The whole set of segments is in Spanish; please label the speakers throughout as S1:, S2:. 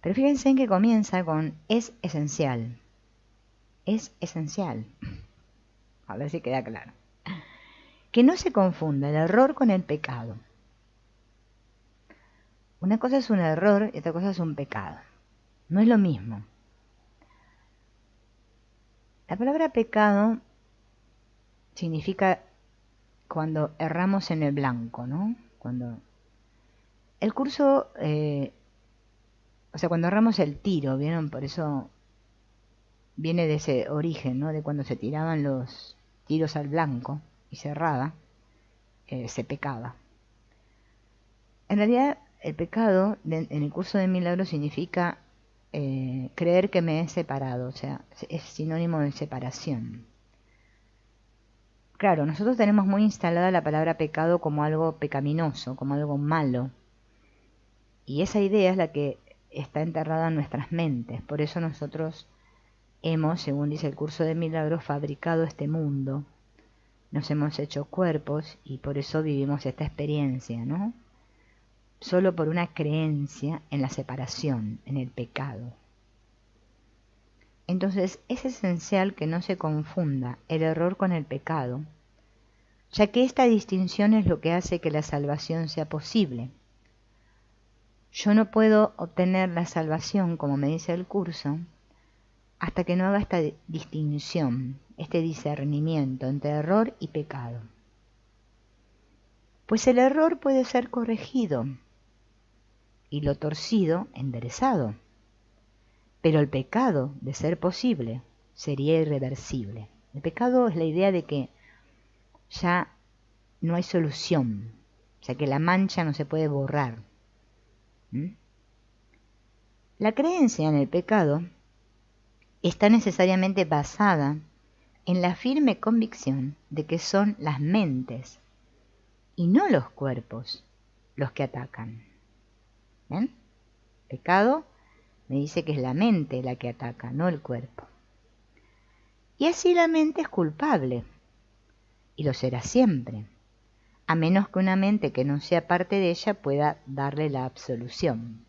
S1: Pero fíjense en que comienza con es esencial. Es esencial. A ver si queda claro. Que no se confunda el error con el pecado. Una cosa es un error y otra cosa es un pecado. No es lo mismo. La palabra pecado significa cuando erramos en el blanco, ¿no? Cuando el curso, cuando erramos el tiro, ¿vieron? Por eso viene de ese origen, ¿no? De cuando se tiraban los tiros al blanco y se erraba, se pecaba. En realidad, el pecado en el curso de milagros significa creer que me he separado, o sea, es sinónimo de separación. Claro, nosotros tenemos muy instalada la palabra pecado como algo pecaminoso, como algo malo. Y esa idea es la que está enterrada en nuestras mentes. Por eso nosotros hemos, según dice el curso de milagros, fabricado este mundo. Nos hemos hecho cuerpos y por eso vivimos esta experiencia, ¿no? Solo por una creencia en la separación, en el pecado. Entonces es esencial que no se confunda el error con el pecado, ya que esta distinción es lo que hace que la salvación sea posible. Yo no puedo obtener la salvación, como me dice el curso, hasta que no haga esta distinción, este discernimiento entre error y pecado. Pues el error puede ser corregido y lo torcido enderezado, pero el pecado, de ser posible, sería irreversible. El pecado es la idea de que ya no hay solución, o sea que la mancha no se puede borrar. La creencia en el pecado está necesariamente basada en la firme convicción de que son las mentes y no los cuerpos los que atacan. ¿Ven? Pecado me dice que es la mente la que ataca, no el cuerpo. Y así la mente es culpable, y lo será siempre, a menos que una mente que no sea parte de ella pueda darle la absolución.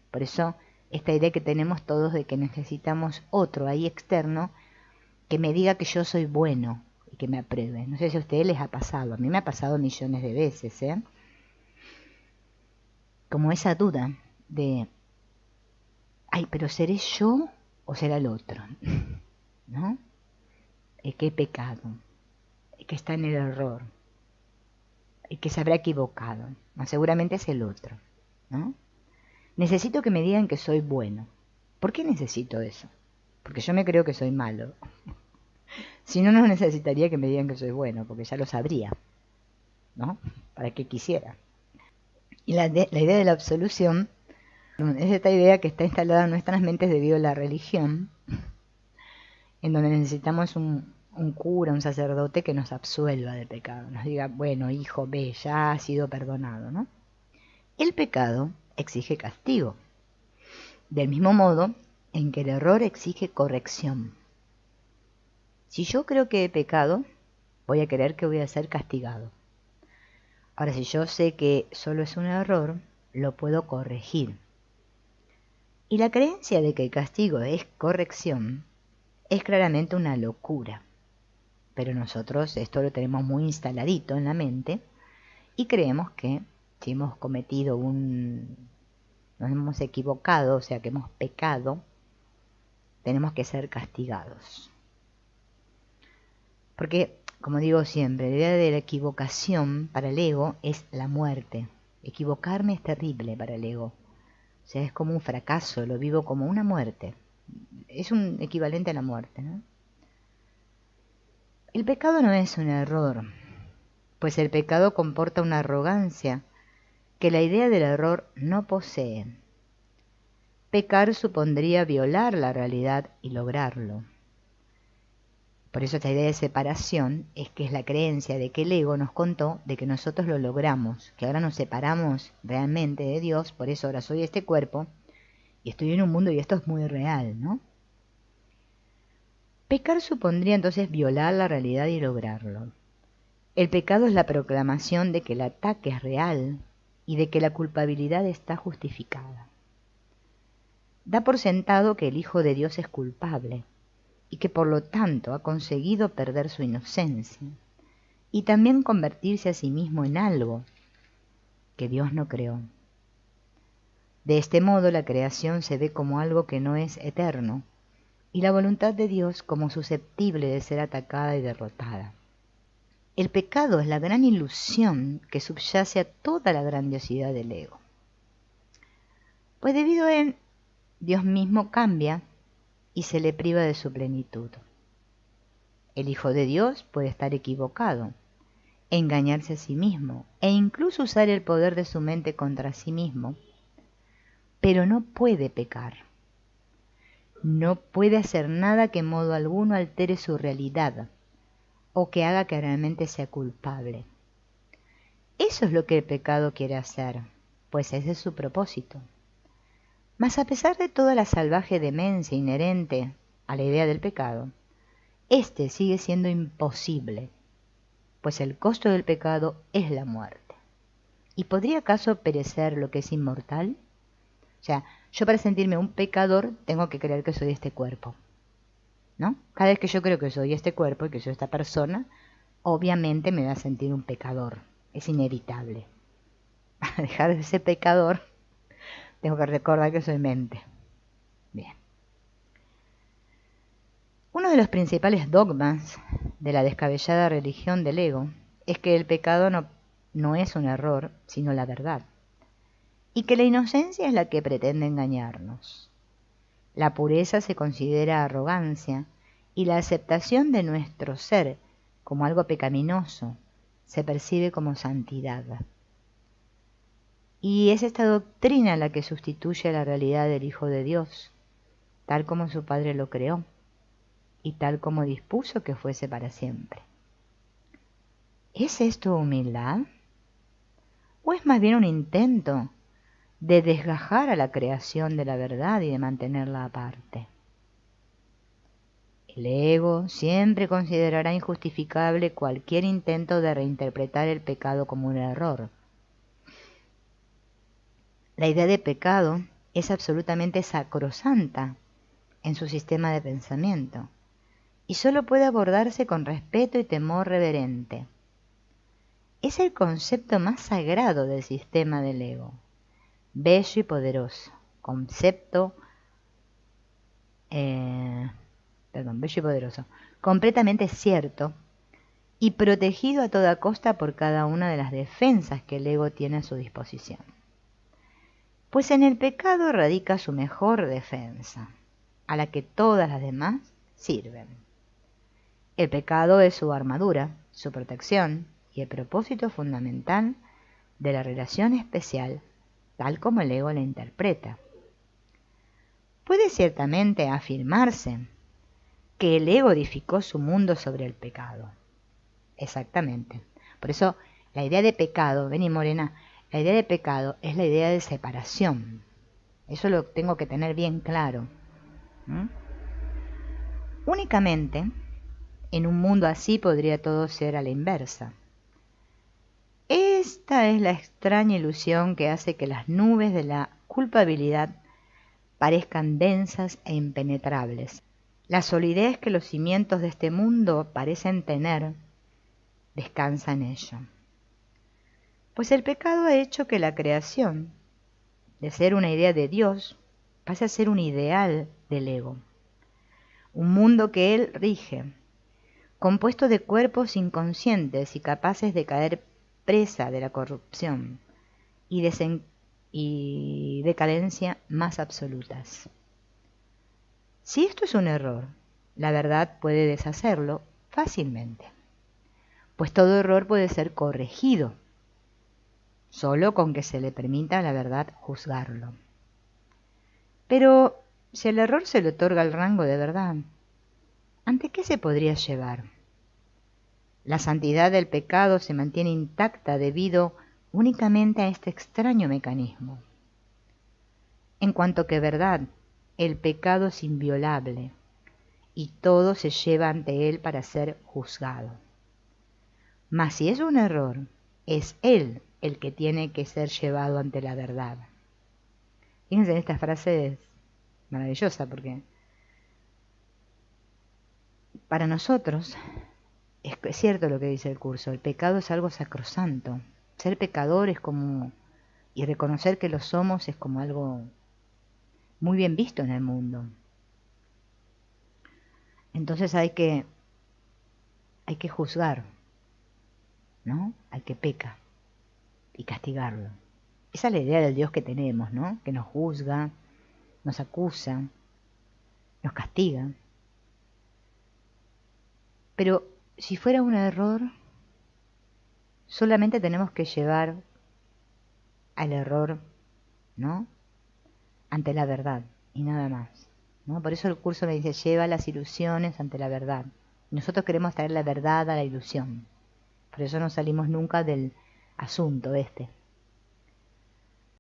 S1: Por eso esta idea que tenemos todos de que necesitamos otro ahí externo que me diga que yo soy bueno y que me apruebe. No sé si a ustedes les ha pasado, a mí me ha pasado millones de veces, ¿eh? Como esa duda de, ay, pero ¿seré yo o será el otro? ¿No? El que he pecado, el que está en el error, el que se habrá equivocado. No, seguramente es el otro, ¿no? Necesito que me digan que soy bueno. ¿Por qué necesito eso? Porque yo me creo que soy malo. Si no, no necesitaría que me digan que soy bueno, porque ya lo sabría, ¿no? ¿Para qué quisiera? Y la idea de la absolución es esta idea que está instalada en nuestras mentes debido a la religión, en donde necesitamos un cura, un sacerdote que nos absuelva del pecado, nos diga, bueno, hijo, ve, ya has sido perdonado, ¿no? El pecado exige castigo, del mismo modo en que el error exige corrección. Si yo creo que he pecado, voy a creer que voy a ser castigado. Ahora, si yo sé que solo es un error, lo puedo corregir. Y la creencia de que el castigo es corrección es claramente una locura. Pero nosotros esto lo tenemos muy instaladito en la mente y creemos que si hemos cometido nos hemos equivocado, o sea que hemos pecado, tenemos que ser castigados. Porque, como digo siempre, la idea de la equivocación para el ego es la muerte. Equivocarme es terrible para el ego. O sea, es como un fracaso, lo vivo como una muerte. Es un equivalente a la muerte, ¿no? El pecado no es un error, pues el pecado comporta una arrogancia que la idea del error no posee. Pecar supondría violar la realidad y lograrlo. Por eso esta idea de separación es que es la creencia de que el ego nos contó de que nosotros lo logramos, que ahora nos separamos realmente de Dios, por eso ahora soy este cuerpo y estoy en un mundo y esto es muy real, ¿no? Pecar supondría entonces violar la realidad y lograrlo. El pecado es la proclamación de que el ataque es real y de que la culpabilidad está justificada. da por sentado que el Hijo de Dios es culpable y que por lo tanto ha conseguido perder su inocencia y también convertirse a sí mismo en algo que Dios no creó. De este modo la creación se ve como algo que no es eterno y la voluntad de Dios como susceptible de ser atacada y derrotada. El pecado es la gran ilusión que subyace a toda la grandiosidad del ego. Pues debido a él, Dios mismo cambia y se le priva de su plenitud. El Hijo de Dios puede estar equivocado, engañarse a sí mismo e incluso usar el poder de su mente contra sí mismo, pero no puede pecar. No puede hacer nada que en modo alguno altere su realidad o que haga que realmente sea culpable. Eso es lo que el pecado quiere hacer, pues ese es su propósito. Mas a pesar de toda la salvaje demencia inherente a la idea del pecado, este sigue siendo imposible, pues el costo del pecado es la muerte. ¿Y podría acaso perecer lo que es inmortal? O sea, yo para sentirme un pecador tengo que creer que soy este cuerpo, ¿no? Cada vez que yo creo que soy este cuerpo y que soy esta persona, obviamente me voy a sentir un pecador. Es inevitable. Para dejar de ser pecador, tengo que recordar que soy mente. Bien. Uno de los principales dogmas de la descabellada religión del ego es que el pecado no es un error, sino la verdad, y que la inocencia es la que pretende engañarnos. La pureza se considera arrogancia y la aceptación de nuestro ser como algo pecaminoso se percibe como santidad. Y es esta doctrina la que sustituye la realidad del Hijo de Dios, tal como su Padre lo creó y tal como dispuso que fuese para siempre. ¿Es esto humildad? ¿O es más bien un intento de desgajar a la creación de la verdad y de mantenerla aparte? El ego siempre considerará injustificable cualquier intento de reinterpretar el pecado como un error. La idea de pecado es absolutamente sacrosanta en su sistema de pensamiento y solo puede abordarse con respeto y temor reverente. Es el concepto más sagrado del sistema del ego, bello y poderoso, bello y poderoso, completamente cierto y protegido a toda costa por cada una de las defensas que el ego tiene a su disposición. Pues en el pecado radica su mejor defensa, a la que todas las demás sirven. El pecado es su armadura, su protección y el propósito fundamental de la relación especial, tal como el ego la interpreta. Puede ciertamente afirmarse que el ego edificó su mundo sobre el pecado. Exactamente. Por eso la idea de pecado, vení Morena, la idea de pecado es la idea de separación. Eso lo tengo que tener bien claro. Únicamente en un mundo así podría todo ser a la inversa. Esta es la extraña ilusión que hace que las nubes de la culpabilidad parezcan densas e impenetrables. La solidez que los cimientos de este mundo parecen tener descansa en ello. Pues el pecado ha hecho que la creación, de ser una idea de Dios, pase a ser un ideal del ego. Un mundo que él rige, compuesto de cuerpos inconscientes y capaces de caer presa de la corrupción y decadencia más absolutas. Si esto es un error, la verdad puede deshacerlo fácilmente, pues todo error puede ser corregido, solo con que se le permita a la verdad juzgarlo. Pero si al error se le otorga el rango de verdad, ¿ante qué se podría llevar? La santidad del pecado se mantiene intacta debido únicamente a este extraño mecanismo. En cuanto que verdad, el pecado es inviolable y todo se lleva ante él para ser juzgado. Mas si es un error, es él el que tiene que ser llevado ante la verdad. Fíjense en estas frases maravillosa, porque para nosotros es cierto lo que dice el curso, el pecado es algo sacrosanto. Ser pecador es como, y reconocer que lo somos es como algo muy bien visto en el mundo. Entonces hay que juzgar, ¿no? Al que peca y castigarlo. Esa es la idea del Dios que tenemos, ¿no? Que nos juzga, nos acusa, nos castiga. Pero si fuera un error, solamente tenemos que llevar al error, ¿no? Ante la verdad y nada más, ¿no? Por eso el curso le dice, lleva las ilusiones ante la verdad. Nosotros queremos traer la verdad a la ilusión. Por eso no salimos nunca del asunto este.